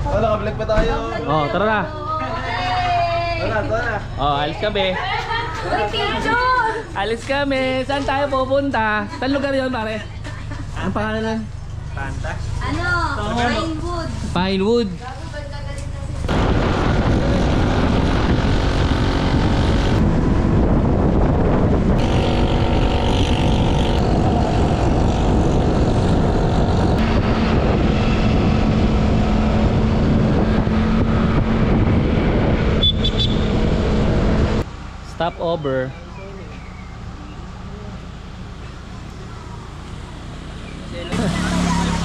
Oh, naka-vlog pa tayo. Oh, tara na. Tara. Oh, alis kami. Alis kami. Saan tayo pupunta? Saan lugar yun, pare? Anong pangalan nun? Panta. Ano? Pinewood. Pinewood. Stop over.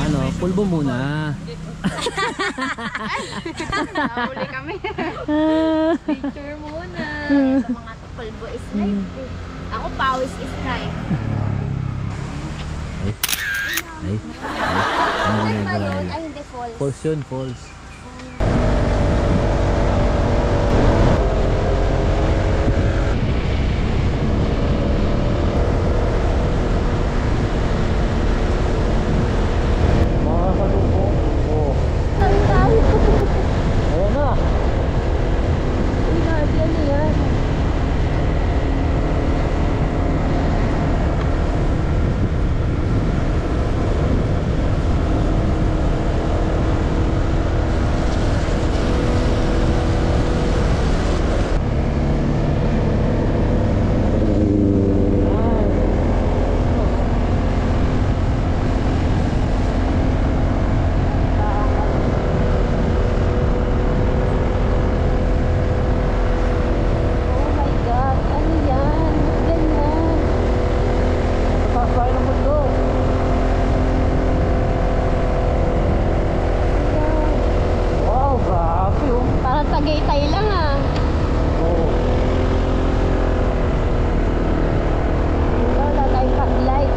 Ano, pulbo muna. Nahuli kami. Picture muna. Sa mga pulbo is life. Ako pawis is life. Ay. Ay ba yun? Ay hindi false. False yun, false. Tagaytay lang ah. Wala tayong pag-light.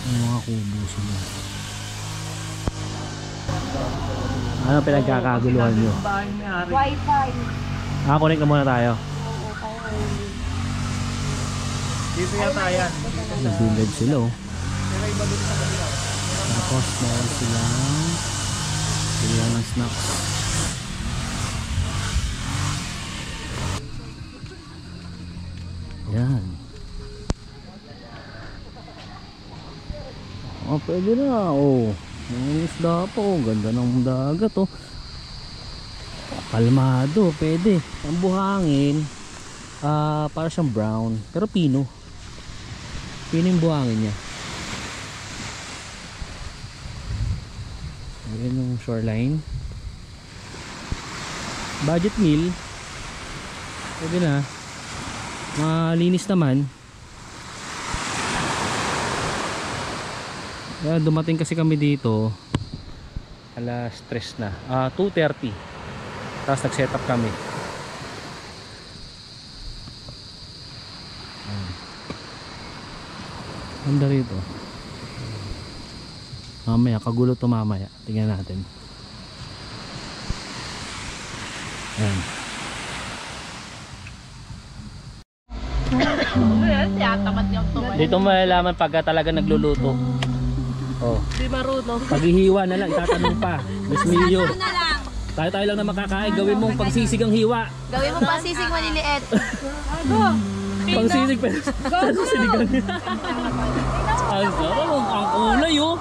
Mga kubo sila. Ano pinagkakaguluhan nyo? Wi-Fi. Connect na muna tayo. Dito yata yan. Nag-village sila oh. Tapos meron silang bilihan ng snacks. Yan. Oh, pwede na oh. May isda pa oh. Ganda ng dagat oh. Kalmado, pwede. Ang buhangin para siyang brown pero pino yung buhangin niya. Ayan yung shoreline. Budget meal pwede na, malinis naman. Dumating kasi kami dito alas 3 na 2:30, tapos nag set up kami. Ganda rito. Mamaya, kagulo to mamaya. Tingnan natin. Ayan. Dito malalaman pagka talaga nagluluto. Oh. Di marunong. Paghihiwa na lang, itatanong pa. Miss Mio. Ano na lang? Tayo lang na makakain. Gawin mong pagsisigang hiwa. Gawin mo pasisig maliliit. Pangsisig pero sinigang. Ang sarap. Ang kulay oh.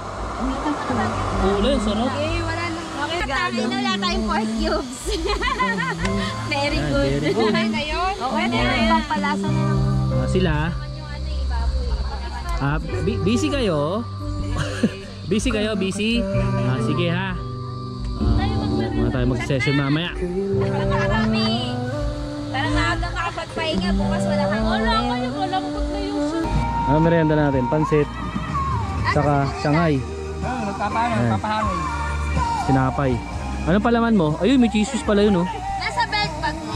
Kulay, sarap. Eh, wala nang... Tatangin na wala tayong pork cubes. Very good. Very good. Okay na yun? Okay na yun. Pampalasa na lang. Sila, Yung ano eh, baboy. busy kayo? Busy kayo? Busy? Sige ha. Mga tayo mag-session mamaya. Marami. Para maaga makapagpahinga. Bukas wala kang wala kayo. Walang pag na yung Ano merienda natin? Pansit. Saka Shanghai. Nagpapahangin. Sinapay. Ano palaman mo? Ayun, may cheese pala yun oh. nasa belt bag mo.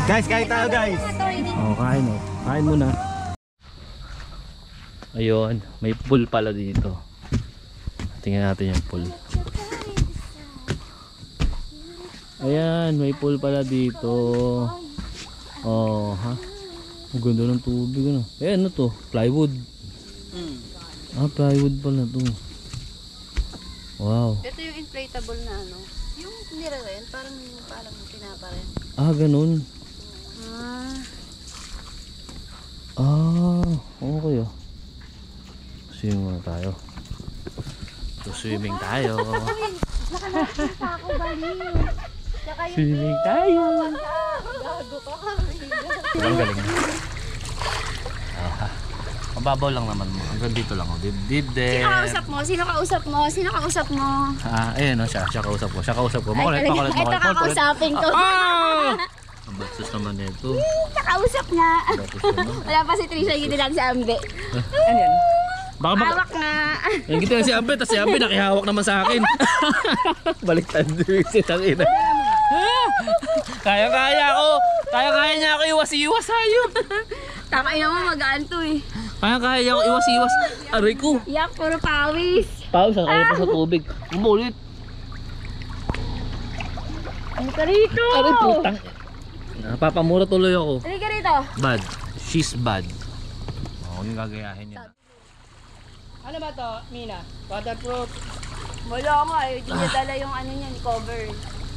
Guys, kain tayo guys. Oh, kain oh. Kain muna. Ayun, may pool pala dito. Tingnan natin yung pool. Ayan, may pool pala dito. Oh, ha? Ang ganda ng tubig ano. Eh, ano to? Plywood. Plywood pala to. Wow. Ito yung inflatable na ano. Yung nirawen, parang tinapa rin. Ganun. Ah. Okay oh. Swimming muna tayo. Swimming tayo. Nakalakita ako, baliw. Tsaka yung Swimming tayo. gago ka kami. Ang galing. Mababaw lang naman mo. Hanggang dito lang oh. Dibdib din. Sino kausap mo? Sino kausap mo? Sino kausap mo? Ayun oh, siya kausap ko. Siya kausap ko. Makulit. Ito kakausapin ko. Ang batos naman nito. Nakausap nga. Batos naman. Wala pa si Trisha, yun lang si Ambe. Baka Hawak nga. Yung kita si Ambe, tapos si Ambe nakihawak naman sa akin. Baliktad si Tangina. Kaya-kaya ako. Kaya-kaya niya ako iwas-iwas ayun. Takay naman magaan to eh. Kaya-kaya niya ako iwas-iwas. Aray ko. Yak, puro pawis. Pawis, ang kaya pa sa tubig. Umulit. Ano ka rito? Aray putang. Napapamura tuloy ako. Ano ka rito? Bad. She's bad. Oo, yung gagayahin niya. Ano ba to, Mina? Waterproof? Wala nga eh. Hindi niya dala yung ano niya, cover.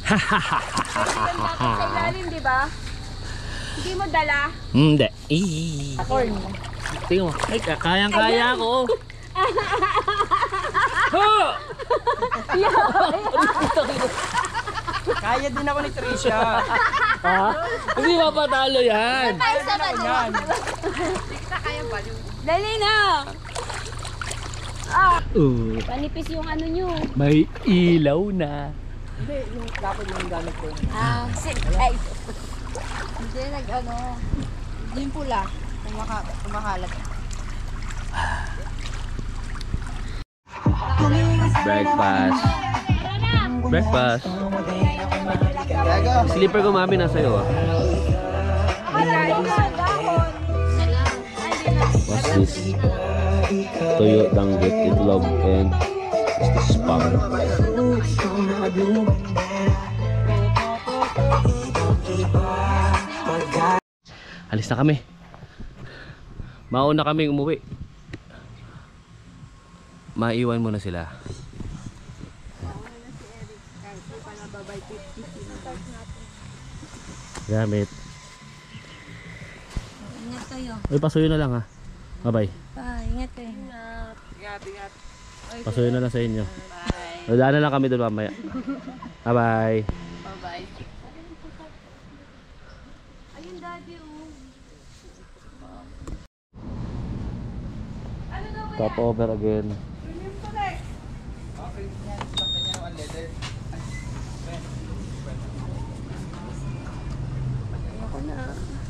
Sa ilalim, di ba? Hindi mo dala. Hindi. Corn. Tingnan mo. Ay, kayang-kaya ko. Kaya din ako ni Trisha. Hindi mapatalo yan. Tayo sa Yan. Dali na! Panipis yung ano nyo. May ilaw na. Hindi, yung kapag yung gamit ko. Ay. Hindi nag-ano. Yung pula. Kumakalat. Breakfast. Breakfast. Slipper ko mami nasa iyo ah. What's this? Toyo, danggit, itlog, and this spam. Alis na kami. Mauna kaming umuwi. Maiwan mo na sila. Gamit. Ingat kayo. Uy, pasuyo na lang ha. Bye-bye. Ingat kayo. Ingat. Pasuyo na lang sa inyo. Bye. Wala na lang kami doon mamaya. Bye-bye. Bye-bye. Ayun, daddy, Top over again.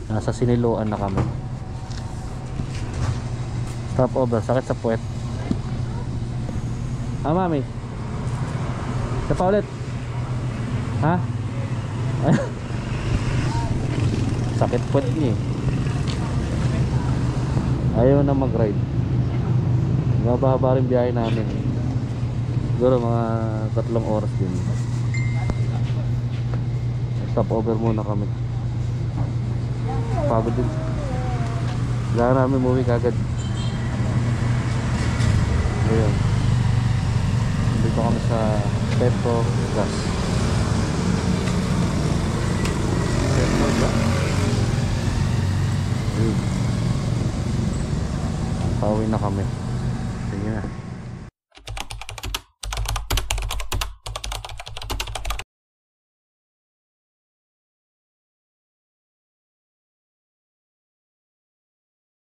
Nasa Siniloan na kami. Stop over, sakit sa puwet. Mami. Isa pa ulit. Ha? Sakit puwet niya eh. Ayaw na mag-ride. Mababa rin biyahe namin. Siguro mga 3 oras din. Stop over muna kami. Pagod din. Kailangan namin umuwi kagad. Ayun. Dito kami sa Petro Gas. Petro Gas. Ayun. Pauwi na kami. Sige na.